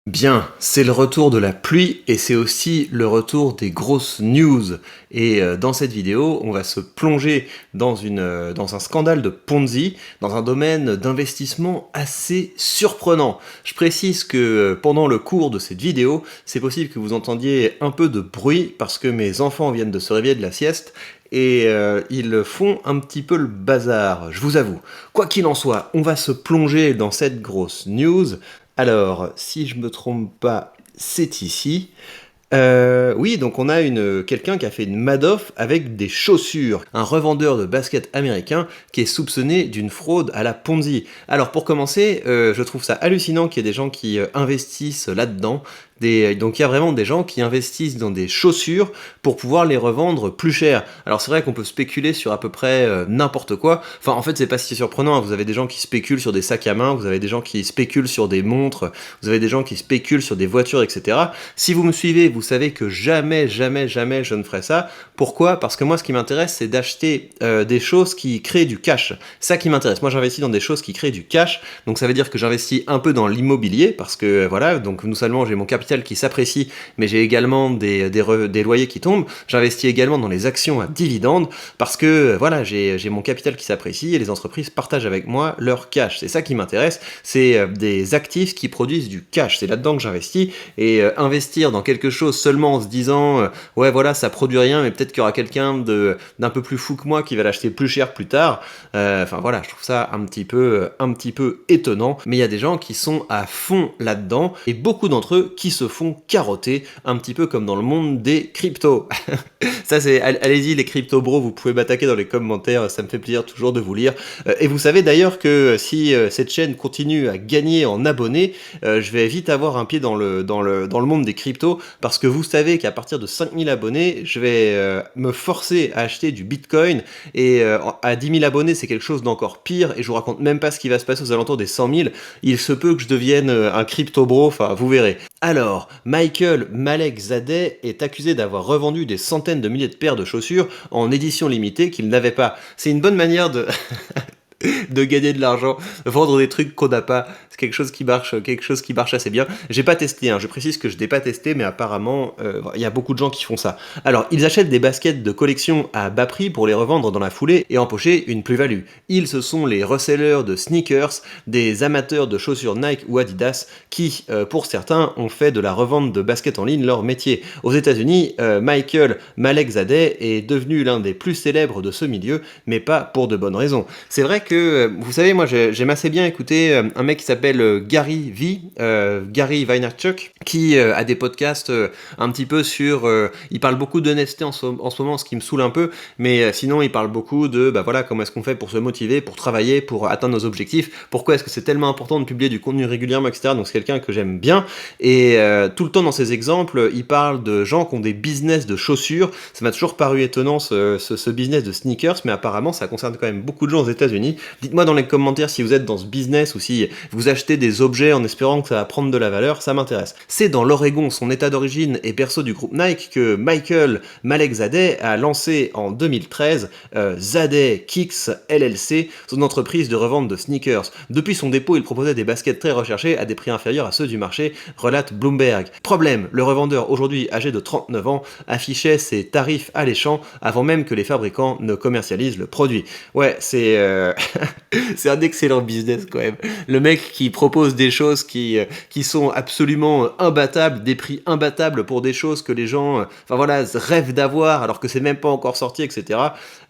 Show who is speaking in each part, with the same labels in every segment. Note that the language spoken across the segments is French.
Speaker 1: Bien, c'est le retour de la pluie et c'est aussi le retour des grosses news. Et dans cette vidéo, on va se plonger dans un scandale de Ponzi, dans un domaine d'investissement assez surprenant. Je précise que pendant le cours de cette vidéo, c'est possible que vous entendiez un peu de bruit parce que mes enfants viennent de se réveiller de la sieste et ils font un petit peu le bazar, je vous avoue. Quoi qu'il en soit, on va se plonger dans cette grosse news. Alors, si je me trompe pas, c'est ici. Oui, donc on a quelqu'un qui a fait une Madoff avec des chaussures, un revendeur de baskets américain qui est soupçonné d'une fraude à la Ponzi. Alors pour commencer, je trouve ça hallucinant qu'il y ait des gens qui investissent là-dedans. Donc il y a vraiment des gens qui investissent dans des chaussures pour pouvoir les revendre plus cher. Alors c'est vrai qu'on peut spéculer sur à peu près n'importe quoi. Enfin en fait c'est pas si surprenant, hein. Vous avez des gens qui spéculent sur des sacs à main, vous avez des gens qui spéculent sur des montres, vous avez des gens qui spéculent sur des voitures, etc. Si vous me suivez, vous savez que jamais, jamais, jamais je ne ferai ça. Pourquoi ? Parce que moi ce qui m'intéresse c'est d'acheter des choses qui créent du cash. C'est ça qui m'intéresse. Moi j'investis dans des choses qui créent du cash. Donc ça veut dire que j'investis un peu dans l'immobilier parce que voilà, donc non seulement j'ai mon capital qui s'apprécie, mais j'ai également des loyers qui tombent. J'investis également dans les actions à dividendes parce que voilà, j'ai mon capital qui s'apprécie et les entreprises partagent avec moi leur cash. C'est ça qui m'intéresse, c'est des actifs qui produisent du cash. C'est là-dedans que j'investis et investir dans quelque chose seulement en se disant ouais voilà ça produit rien, mais peut-être qu'il y aura quelqu'un d'un peu plus fou que moi qui va l'acheter plus cher plus tard. Enfin voilà, je trouve ça un petit peu étonnant, mais il y a des gens qui sont à fond là-dedans et beaucoup d'entre eux qui se font carotter, un petit peu comme dans le monde des cryptos. Ça c'est, allez-y les crypto bros, vous pouvez m'attaquer dans les commentaires, ça me fait plaisir toujours de vous lire. Et vous savez d'ailleurs que si cette chaîne continue à gagner en abonnés, je vais vite avoir un pied dans le monde des cryptos, parce que vous savez qu'à partir de 5000 abonnés, je vais me forcer à acheter du bitcoin, et à 10 000 abonnés c'est quelque chose d'encore pire, et je vous raconte même pas ce qui va se passer aux alentours des 100 000, il se peut que je devienne un crypto bro, enfin vous verrez. Alors, Michael Malek-Zadeh est accusé d'avoir revendu des centaines de milliers de paires de chaussures en édition limitée qu'il n'avait pas. C'est une bonne manière de de gagner de l'argent, vendre des trucs qu'on n'a pas, c'est quelque chose qui marche assez bien. J'ai pas testé, hein. Je précise que je n'ai pas testé, mais apparemment, il y a beaucoup de gens qui font ça. Alors, ils achètent des baskets de collection à bas prix pour les revendre dans la foulée et empocher une plus-value. Ce sont les resellers de sneakers, des amateurs de chaussures Nike ou Adidas, qui, pour certains, ont fait de la revente de baskets en ligne leur métier. Aux États-Unis, Michael Malek-Zadeh est devenu l'un des plus célèbres de ce milieu, mais pas pour de bonnes raisons. C'est vrai que, vous savez, moi j'aime assez bien écouter un mec qui s'appelle Gary Gary Vaynerchuk, qui a des podcasts un petit peu sur... il parle beaucoup d'honnêteté en ce moment, ce qui me saoule un peu, mais sinon il parle beaucoup de bah voilà, comment est-ce qu'on fait pour se motiver, pour travailler, pour atteindre nos objectifs, pourquoi est-ce que c'est tellement important de publier du contenu régulièrement, etc. Donc c'est quelqu'un que j'aime bien, et tout le temps dans ses exemples, il parle de gens qui ont des business de chaussures. Ça m'a toujours paru étonnant ce business de sneakers, mais apparemment ça concerne quand même beaucoup de gens aux États-Unis. Dites-moi dans les commentaires si vous êtes dans ce business ou si vous achetez des objets en espérant que ça va prendre de la valeur, ça m'intéresse. C'est dans l'Oregon, son état d'origine et berceau du groupe Nike, que Michael Malek-Zadeh a lancé en 2013 Zadeh Kicks LLC, son entreprise de revente de sneakers. Depuis son dépôt, il proposait des baskets très recherchées à des prix inférieurs à ceux du marché, relate Bloomberg. Problème, le revendeur, aujourd'hui âgé de 39 ans, affichait ses tarifs alléchants avant même que les fabricants ne commercialisent le produit. Ouais, c'est c'est un excellent business quand même. Le mec qui propose des choses qui sont absolument imbattables, des prix imbattables pour des choses que les gens enfin voilà, rêvent d'avoir alors que c'est même pas encore sorti, etc.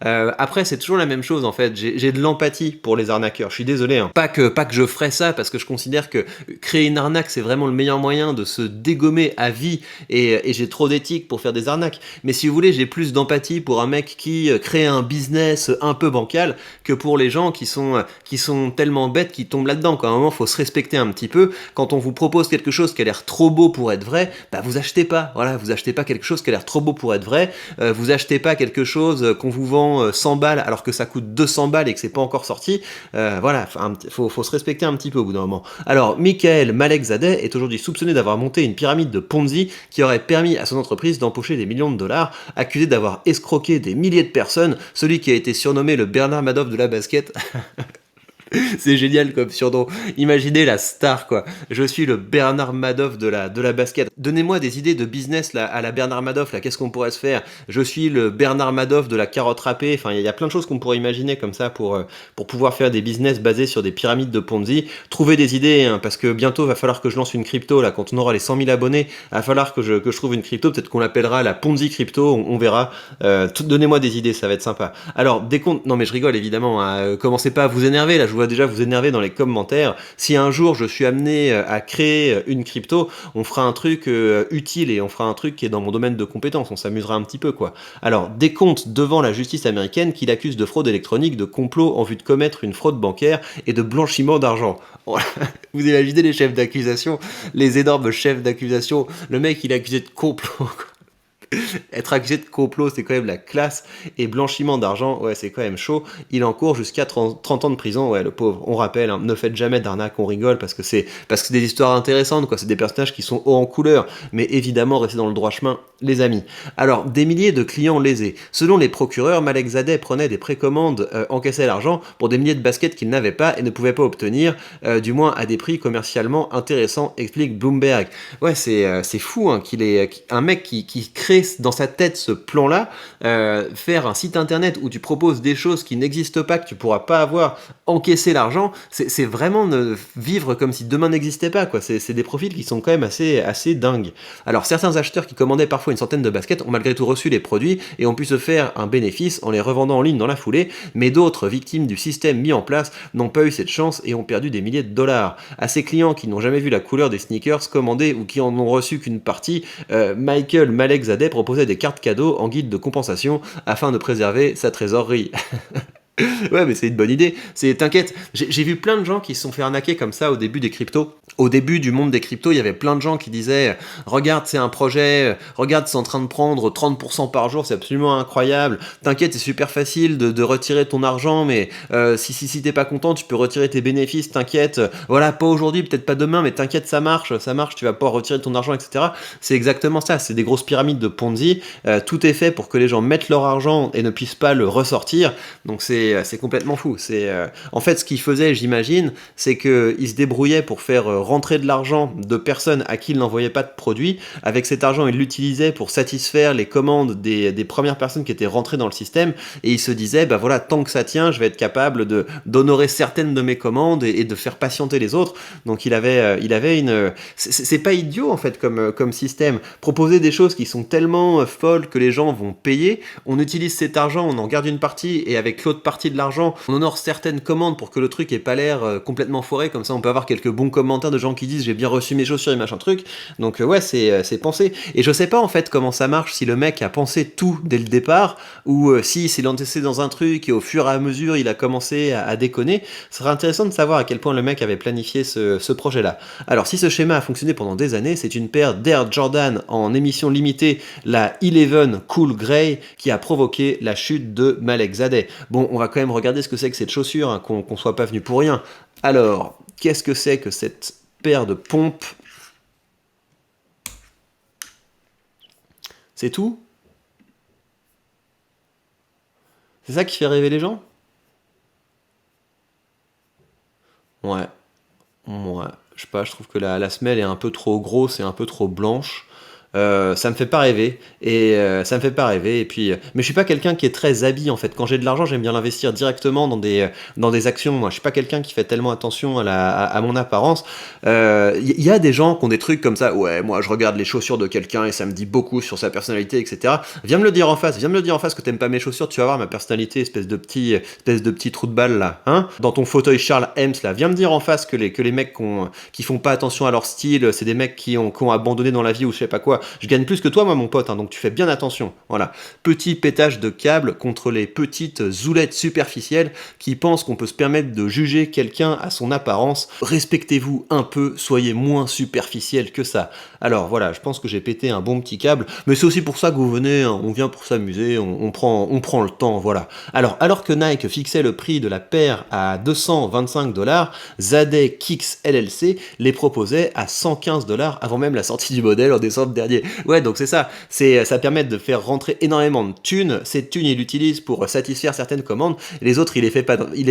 Speaker 1: Après, c'est toujours la même chose en fait. J'ai de l'empathie pour les arnaqueurs. Je suis désolé, hein. Pas que je ferais ça parce que je considère que créer une arnaque, c'est vraiment le meilleur moyen de se dégommer à vie, et j'ai trop d'éthique pour faire des arnaques. Mais si vous voulez, j'ai plus d'empathie pour un mec qui crée un business un peu bancal que pour les gens qui sont tellement bêtes qu'ils tombent là-dedans. Quand à un moment, faut se respecter un petit peu. Quand on vous propose quelque chose qui a l'air trop beau pour être vrai, bah vous achetez pas. Voilà, vous achetez pas quelque chose qui a l'air trop beau pour être vrai. Vous achetez pas quelque chose qu'on vous vend 100 balles alors que ça coûte 200 balles et que c'est pas encore sorti. Voilà, faut se respecter un petit peu au bout d'un moment. Alors, Michael Malek-Zadeh est aujourd'hui soupçonné d'avoir monté une pyramide de Ponzi qui aurait permis à son entreprise d'empocher des millions de dollars, accusé d'avoir escroqué des milliers de personnes, celui qui a été surnommé le Bernard Madoff de la basket. C'est génial comme surnom. Imaginez la star, quoi. Je suis le Bernard Madoff de la basket. Donnez-moi des idées de business là, à la Bernard Madoff, là. Qu'est-ce qu'on pourrait se faire? Je suis le Bernard Madoff de la carotte râpée. Enfin, il y a plein de choses qu'on pourrait imaginer comme ça pour pouvoir faire des business basés sur des pyramides de Ponzi. Trouvez des idées, hein, parce que bientôt, va falloir que je lance une crypto, là. Quand on aura les 100 000 abonnés, va falloir que je trouve une crypto. Peut-être qu'on l'appellera la Ponzi crypto. On verra. Donnez-moi des idées, ça va être sympa. Alors, des comptes. Non, mais je rigole évidemment, hein. Commencez pas à vous énerver, là. Je vois déjà vous énerver dans les commentaires. Si un jour je suis amené à créer une crypto, on fera un truc utile et on fera un truc qui est dans mon domaine de compétences. On s'amusera un petit peu, quoi. Alors, des comptes devant la justice américaine qui l'accuse de fraude électronique, de complot en vue de commettre une fraude bancaire et de blanchiment d'argent. Vous imaginez les chefs d'accusation, les énormes chefs d'accusation. Le mec, il est accusé de complot. Être accusé de complot, c'est quand même la classe. Et blanchiment d'argent, ouais, c'est quand même chaud. Il encourt jusqu'à 30 ans de prison, ouais, le pauvre. On rappelle, hein, ne faites jamais d'arnaque, on rigole, parce que c'est des histoires intéressantes, quoi. C'est des personnages qui sont hauts en couleur. Mais évidemment, restez dans le droit chemin, les amis. Alors, des milliers de clients lésés. Selon les procureurs, Malek Zadeh prenait des précommandes, encaissait l'argent pour des milliers de baskets qu'il n'avait pas et ne pouvait pas obtenir, du moins à des prix commercialement intéressants, explique Bloomberg. Ouais, c'est fou, hein, un mec qui crée dans sa tête ce plan-là, faire un site internet où tu proposes des choses qui n'existent pas, que tu pourras pas avoir, encaisser l'argent, c'est vraiment vivre comme si demain n'existait pas, quoi. C'est des profils qui sont quand même assez dingues. Alors certains acheteurs qui commandaient parfois une centaine de baskets ont malgré tout reçu les produits et ont pu se faire un bénéfice en les revendant en ligne dans la foulée, mais d'autres, victimes du système mis en place, n'ont pas eu cette chance et ont perdu des milliers de dollars. À ces clients qui n'ont jamais vu la couleur des sneakers commandés ou qui en ont reçu qu'une partie, Michael Malek Zadeh proposait des cartes cadeaux en guide de compensation afin de préserver sa trésorerie. Ouais, mais c'est une bonne idée. T'inquiète, j'ai vu plein de gens qui se sont fait arnaquer comme ça au début des cryptos. Au début du monde des cryptos, il y avait plein de gens qui disaient regarde, c'est un projet, regarde, c'est en train de prendre 30% par jour, c'est absolument incroyable. T'inquiète, c'est super facile de retirer ton argent, mais si t'es pas content, tu peux retirer tes bénéfices, t'inquiète. Voilà, pas aujourd'hui, peut-être pas demain, mais t'inquiète, ça marche, tu vas pouvoir retirer ton argent, etc. C'est exactement ça, c'est des grosses pyramides de Ponzi. Tout est fait pour que les gens mettent leur argent et ne puissent pas le ressortir. Donc c'est complètement fou. En fait, ce qu'il faisait, j'imagine, c'est qu'il se débrouillait pour faire rentrer de l'argent de personnes à qui il n'envoyait pas de produits. Avec cet argent, il l'utilisait pour satisfaire les commandes des premières personnes qui étaient rentrées dans le système. Et il se disait, bah voilà, tant que ça tient, je vais être capable d'honorer certaines de mes commandes et de faire patienter les autres. Donc il avait une... C'est pas idiot, en fait, comme système. Proposer des choses qui sont tellement folles que les gens vont payer. On utilise cet argent, on en garde une partie, et avec l'autre partie de l'argent, on honore certaines commandes pour que le truc ait pas l'air complètement foiré, comme ça on peut avoir quelques bons commentaires de gens qui disent j'ai bien reçu mes chaussures et machin truc. Donc ouais, c'est pensé. Et je sais pas en fait comment ça marche, si le mec a pensé tout dès le départ, ou si s'est lancé dans un truc et au fur et à mesure il a commencé à déconner. Ce serait intéressant de savoir à quel point le mec avait planifié ce projet-là. Alors si ce schéma a fonctionné pendant des années, c'est une paire d'Air Jordan en émission limitée, la 11 Cool Grey, qui a provoqué la chute de Malek Zadeh. Bon, on va quand même regarder ce que c'est que cette chaussure, hein, qu'on soit pas venu pour rien. Alors, qu'est-ce que c'est que cette paire de pompes? C'est tout? C'est ça qui fait rêver les gens? Ouais, ouais. Je sais pas, je trouve que la semelle est un peu trop grosse et un peu trop blanche. Ça me fait pas rêver ça me fait pas rêver et puis mais je suis pas quelqu'un qui est très habile en fait. Quand j'ai de l'argent, j'aime bien l'investir directement dans des actions. Moi je suis pas quelqu'un qui fait tellement attention à mon apparence. Y a des gens qui ont des trucs comme ça. Ouais, moi je regarde les chaussures de quelqu'un et ça me dit beaucoup sur sa personnalité, etc. Viens me le dire en face, que t'aimes pas mes chaussures, tu vas voir ma personnalité, espèce de petit trou de balle là, hein, dans ton fauteuil Charles Hems là. Viens me dire en face que les mecs qui font pas attention à leur style, c'est des mecs qui ont abandonné dans la vie ou je sais pas quoi. Je gagne plus que toi, moi, mon pote, hein, donc tu fais bien attention. Voilà. Petit pétage de câble contre les petites zoulettes superficielles qui pensent qu'on peut se permettre de juger quelqu'un à son apparence. Respectez-vous un peu, soyez moins superficiel que ça. Alors voilà, je pense que j'ai pété un bon petit câble, mais c'est aussi pour ça que vous venez, hein, on vient pour s'amuser, on prend le temps, voilà. Alors que Nike fixait le prix de la paire à $225, Zadeh Kicks LLC les proposait à $115 avant même la sortie du modèle en décembre dernier. dernier. Ouais, donc c'est ça. Ça permet de faire rentrer énormément de thunes. Ces thunes, il l'utilise pour satisfaire certaines commandes. Les autres, il les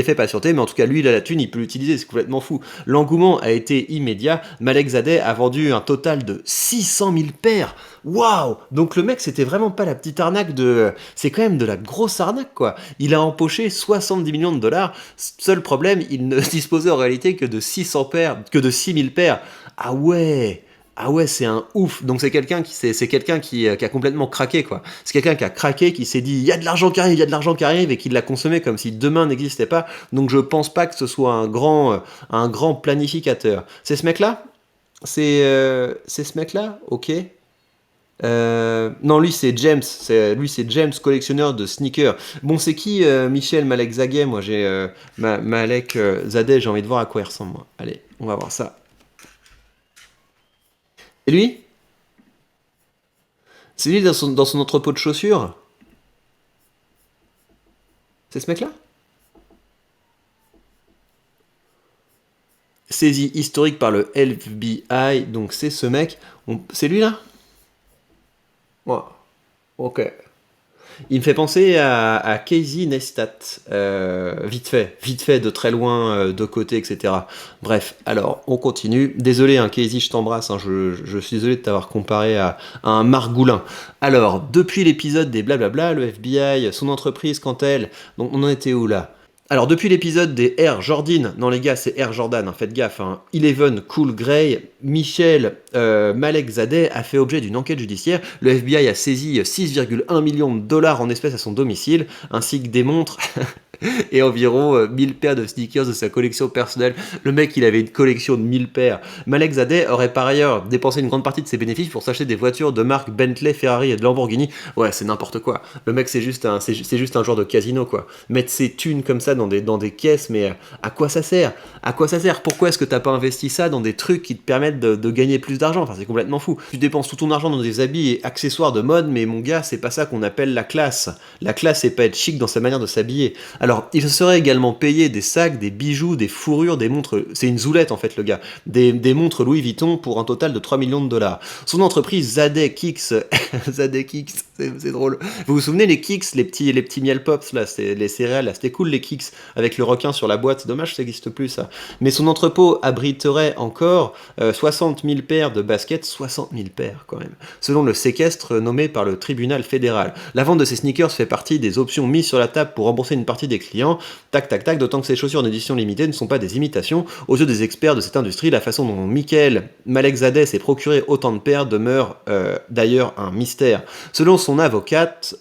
Speaker 1: fait patienter, mais en tout cas, lui, il a la thune, il peut l'utiliser. C'est complètement fou. L'engouement a été immédiat. Malek Zadeh a vendu un total de 600 000 paires. Waouh! Donc le mec, c'était vraiment pas la petite arnaque de... C'est quand même de la grosse arnaque, quoi. Il a empoché 70 millions de dollars. Seul problème, il ne disposait en réalité que de 600 paires, que de 6000 paires. Ah ouais! Ah ouais, c'est un ouf. Donc c'est quelqu'un qui a complètement craqué, quoi. C'est quelqu'un qui a craqué, qui s'est dit il y a de l'argent qui arrive, il y a de l'argent qui arrive, et qui l'a consommé comme si demain n'existait pas. Donc je pense pas que ce soit un grand planificateur. C'est ce mec-là? C'est ce mec-là? Ok. Non, lui c'est James, c'est James, collectionneur de sneakers. Bon, c'est qui Michel Malek Zadeh? Moi j'ai Malek Zadeh, j'ai envie de voir à quoi il ressemble, moi. Allez, on va voir ça. Et lui? C'est lui dans son entrepôt de chaussures? C'est ce mec-là? Saisi historique par le FBI, donc c'est ce mec. C'est lui là? Ouais, ok. Il me fait penser à Casey Neistat, vite fait, de très loin, de côté, etc. Bref, alors, on continue. Désolé, hein, Casey, je t'embrasse, hein, je suis désolé de t'avoir comparé à un margoulin. Alors, depuis l'épisode des blablabla, le FBI, son entreprise, quand elle... Donc, on en était où là? Alors depuis l'épisode des Air Jordan, non les gars c'est Air Jordan, hein, faites gaffe, hein. Eleven Cool Grey, Michel Malek Zadeh a fait objet d'une enquête judiciaire. Le FBI a saisi 6,1 millions de dollars en espèces à son domicile, ainsi que des montres et environ 1000 paires de sneakers de sa collection personnelle. Le mec, il avait une collection de 1000 paires. Malek Zadeh aurait par ailleurs dépensé une grande partie de ses bénéfices pour s'acheter des voitures de marque Bentley, Ferrari et de Lamborghini. Ouais, c'est n'importe quoi. Le mec, c'est juste un joueur de casino, quoi. Mettre ses thunes comme ça dans des caisses, mais à quoi ça sert? À quoi ça sert? Pourquoi est-ce que t'as pas investi ça dans des trucs qui te permettent de gagner plus d'argent? Enfin, c'est complètement fou. Tu dépenses tout ton argent dans des habits et accessoires de mode, mais mon gars, c'est pas ça qu'on appelle la classe. La classe, c'est pas être chic dans sa manière de s'habiller. Alors, il se serait également payé des sacs, des bijoux, des fourrures, des montres. C'est une zoulette en fait, le gars. Des montres Louis Vuitton pour un total de 3 millions de dollars. Son entreprise Zadeh Kicks, Zadeh Kicks, c'est drôle. Vous vous souvenez les Kicks, les petits miel pops là, c'est les céréales là, c'était cool les Kicks avec le requin sur la boîte. C'est dommage, ça n'existe plus ça. Mais son entrepôt abriterait encore 60 000 paires de baskets, 60 000 paires quand même, selon le séquestre nommé par le tribunal fédéral. La vente de ces sneakers fait partie des options mises sur la table pour rembourser une partie des clients. Tac, tac, tac, d'autant que ces chaussures en édition limitée ne sont pas des imitations. Aux yeux des experts de cette industrie, la façon dont Michael Malek Zadeh s'est procuré autant de paires demeure d'ailleurs un mystère. Selon son avocate,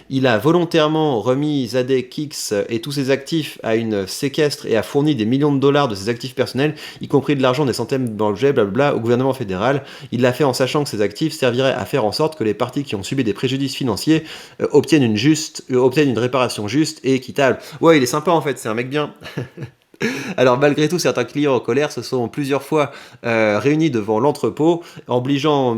Speaker 1: il a volontairement remis Zadeh Kicks et tous ses actifs à une séquestre et a fourni des millions de dollars de ses actifs personnels, y compris de l'argent des centaines d'objets, blablabla, au gouvernement fédéral. Il l'a fait en sachant que ces actifs serviraient à faire en sorte que les parties qui ont subi des préjudices financiers obtiennent une réparation juste et équitable. Ouais, il est sympa en fait, c'est un mec bien. Alors malgré tout, certains clients en colère se sont plusieurs fois réunis devant l'entrepôt, obligeant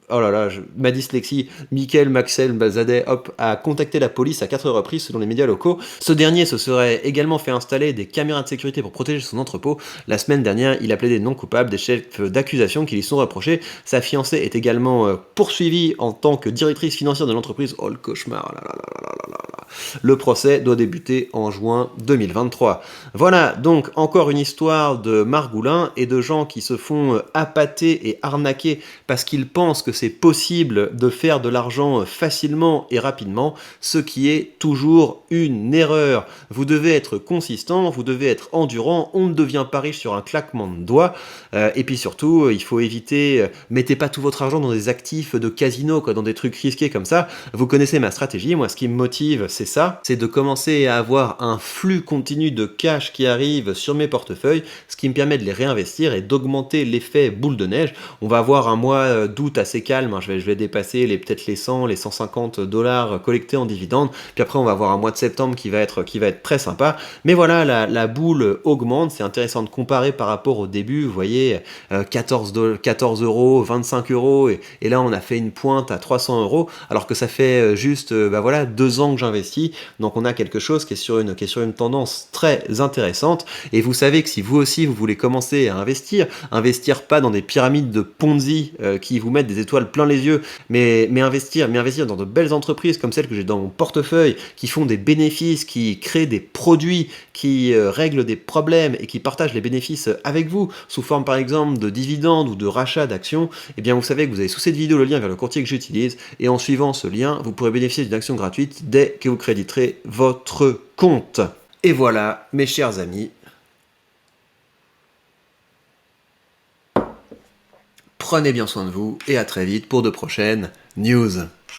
Speaker 1: oh là là, ma dyslexie, Michael Maxel Zadeh, hop, a contacté la police à 4 reprises selon les médias locaux. Ce dernier se serait également fait installer des caméras de sécurité pour protéger son entrepôt. La semaine dernière, il a plaidé non coupable des chefs d'accusation qui lui sont reprochés. Sa fiancée est également poursuivie en tant que directrice financière de l'entreprise. Oh le cauchemar, là, là, là, là, là, là. Le procès doit débuter en juin 2023. Voilà, donc encore une histoire de margoulins et de gens qui se font appâter et arnaquer parce qu'ils pensent que c'est possible de faire de l'argent facilement et rapidement, ce qui est toujours une erreur. Vous devez être consistant, vous devez être endurant, on ne devient pas riche sur un claquement de doigts, et puis surtout, il faut éviter, mettez pas tout votre argent dans des actifs de casino, quoi, dans des trucs risqués comme ça. Vous connaissez ma stratégie, moi ce qui me motive, c'est ça, c'est de commencer à avoir un flux continu de cash qui arrive sur mes portefeuilles, ce qui me permet de les réinvestir et d'augmenter l'effet boule de neige. On va avoir un mois d'août assez calme, hein. Je vais dépasser peut-être les 100, les 150 dollars collectés en dividendes. Puis après, on va avoir un mois de septembre qui va être très sympa. Mais voilà, la boule augmente. C'est intéressant de comparer par rapport au début. Vous voyez, 14 euros, 25 euros. Et là, on a fait une pointe à 300 euros. Alors que ça fait juste, bah voilà, 2 ans que j'investis. Donc on a quelque chose qui est sur une tendance très intéressante. Et vous savez que si vous aussi, vous voulez commencer à investir pas dans des pyramides de Ponzi qui vous mettent des étoiles plein les yeux, mais investir dans de belles entreprises comme celles que j'ai dans mon portefeuille, qui font des bénéfices, qui créent des produits, qui règlent des problèmes et qui partagent les bénéfices avec vous, sous forme par exemple de dividendes ou de rachats d'actions, eh bien vous savez que vous avez sous cette vidéo le lien vers le courtier que j'utilise, et en suivant ce lien, vous pourrez bénéficier d'une action gratuite dès que vous créditerez votre compte. Et voilà, mes chers amis, prenez bien soin de vous et à très vite pour de prochaines news.